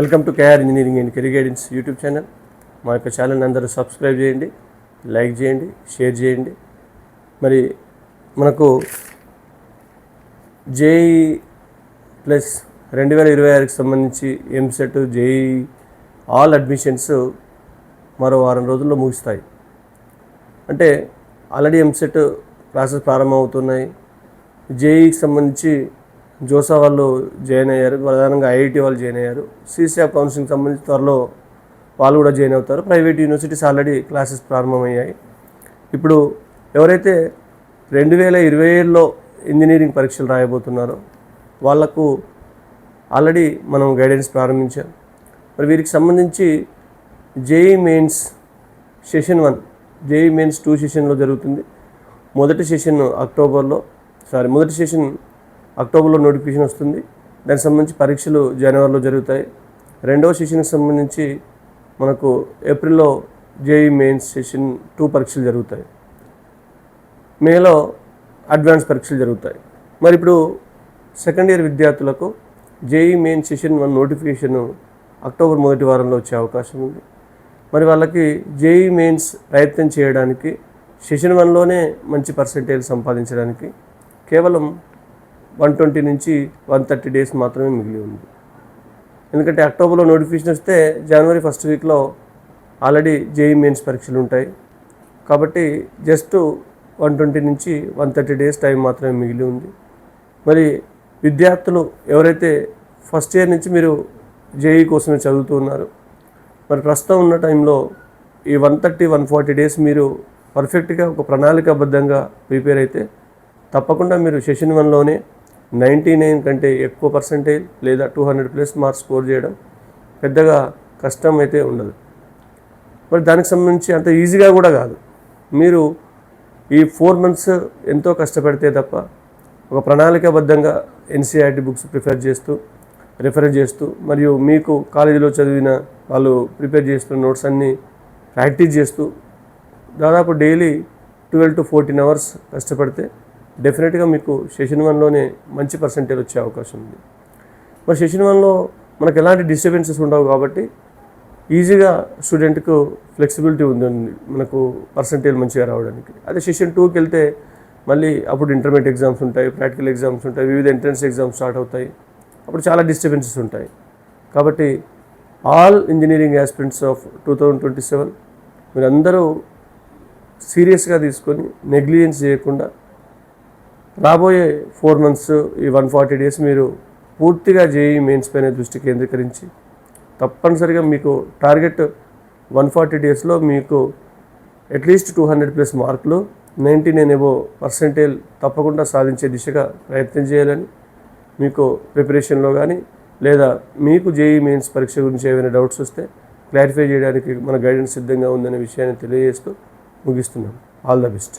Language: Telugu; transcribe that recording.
Welcome to KR engineering and career guidance YouTube channel. మా యొక్క ఛానల్ని అందరూ సబ్స్క్రైబ్ చేయండి, లైక్ చేయండి, షేర్ చేయండి. మరి మనకు జేఈ ప్లస్ 2026కి సంబంధించి ఎంసెట్, జేఈ ఆల్ అడ్మిషన్స్ మరో వారం రోజుల్లో ముగుస్తాయి. అంటే ఆల్రెడీ ఎంసెట్ క్లాసెస్ ప్రారంభమవుతున్నాయి. జేఈకి సంబంధించి జోసా వాళ్ళు జాయిన్ అయ్యారు, ప్రధానంగా ఐఐటి వాళ్ళు జాయిన్ అయ్యారు. సిసిఆర్ కౌన్సిలింగ్ సంబంధించి త్వరలో వాళ్ళు కూడా జాయిన్ అవుతారు. ప్రైవేట్ యూనివర్సిటీస్ ఆల్రెడీ క్లాసెస్ ప్రారంభమయ్యాయి. ఇప్పుడు ఎవరైతే 2027లో ఇంజనీరింగ్ పరీక్షలు రాయబోతున్నారో వాళ్లకు ఆల్రెడీ మనం గైడెన్స్ ప్రారంభించాం. మరి వీరికి సంబంధించి JEE mains session 1, JEE mains 2 సెషన్లో జరుగుతుంది. మొదటి సెషన్ అక్టోబర్లో నోటిఫికేషన్ వస్తుంది. దానికి సంబంధించి పరీక్షలు జనవరిలో జరుగుతాయి. రెండవ సెషన్కి సంబంధించి మనకు ఏప్రిల్లో జేఈ మెయిన్స్ సెషన్ 2 పరీక్షలు జరుగుతాయి. మేలో అడ్వాన్స్ పరీక్షలు జరుగుతాయి. మరి ఇప్పుడు సెకండ్ ఇయర్ విద్యార్థులకు JEE mains session 1 notification October మొదటి వారంలో వచ్చే అవకాశం ఉంది. మరి వాళ్ళకి జేఈ మెయిన్స్ ప్రయత్నం చేయడానికి సెషన్ 1లోనే మంచి పర్సెంటేజ్ సంపాదించడానికి కేవలం 120 నుంచి 130 డేస్ మాత్రమే మిగిలి ఉంది. ఎందుకంటే అక్టోబర్లో నోటిఫికేషన్ వస్తే జనవరి ఫస్ట్ వీక్లో ఆల్రెడీ జేఈ మెయిన్స్ పరీక్షలు ఉంటాయి. కాబట్టి జస్ట్ 120 నుంచి 130 డేస్ టైం మాత్రమే మిగిలి ఉంది. మరి విద్యార్థులు ఎవరైతే ఫస్ట్ ఇయర్ నుంచి మీరు జేఈ కోసమే చదువుతూ ఉన్నారు, మరి ప్రస్తుతం ఉన్న టైంలో ఈ 130-140 డేస్ మీరు పర్ఫెక్ట్గా ఒక ప్రణాళికాబద్ధంగా ప్రిపేర్ అయితే తప్పకుండా మీరు సెషన్ 1లోనే 99 కంటే ఎక్కువ పర్సెంటేజ్ లేదా 200+ మార్క్స్ స్కోర్ చేయడం పెద్దగా కష్టం అయితే ఉండదు. మరి దానికి సంబంధించి అంత ఈజీగా కూడా కాదు. మీరు ఈ 4 months ఎంతో కష్టపడితే తప్ప ఒక ప్రణాళికాబద్ధంగా ఎన్సీఆర్టీ బుక్స్ రిఫర్ చేస్తూ మరియు మీకు కాలేజీలో చదివిన వాళ్ళు ప్రిపేర్ చేస్తున్న నోట్స్ అన్నీ ప్రాక్టీస్ చేస్తూ దాదాపు డైలీ 12 to 14 hours కష్టపడితే డెఫినెట్గా మీకు సెషన్ 1లోనే మంచి పర్సెంటేజ్ వచ్చే అవకాశం ఉంది. మరి సెషన్ 1లో మనకు ఎలాంటి డిస్టర్బెన్సెస్ ఉండవు కాబట్టి ఈజీగా స్టూడెంట్కు ఫ్లెక్సిబిలిటీ ఉంది మనకు పర్సెంటేజ్ మంచిగా రావడానికి. అదే సెషన్ 2కి వెళ్తే మళ్ళీ అప్పుడు ఇంటర్మీడియట్ ఎగ్జామ్స్ ఉంటాయి, ప్రాక్టికల్ ఎగ్జామ్స్ ఉంటాయి, వివిధ ఎంట్రన్స్ ఎగ్జామ్స్ స్టార్ట్ అవుతాయి. అప్పుడు చాలా డిస్టర్బెన్సెస్ ఉంటాయి. కాబట్టి ఆల్ ఇంజనీరింగ్ యాస్పిరెంట్స్ ఆఫ్ 2027 మీరందరూ సీరియస్గా తీసుకొని నెగ్లిజెన్స్ చేయకుండా రాబోయే 4 months ఈ 140 డేస్ మీరు పూర్తిగా జేఈ మెయిన్స్ పైన దృష్టి కేంద్రీకరించి తప్పనిసరిగా మీకు టార్గెట్ 140 డేస్లో మీకు అట్లీస్ట్ 200+ మార్కులు, 99 above పర్సెంటేజ్ తప్పకుండా సాధించే దిశగా ప్రయత్నం చేయాలని, మీకు ప్రిపరేషన్లో కానీ లేదా మీకు జేఈ మెయిన్స్ పరీక్ష గురించి ఏమైనా డౌట్స్ వస్తే క్లారిఫై చేయడానికి మన గైడెన్స్ సిద్ధంగా ఉందనే విషయాన్ని తెలియజేస్తూ ముగిస్తున్నాను. All the best.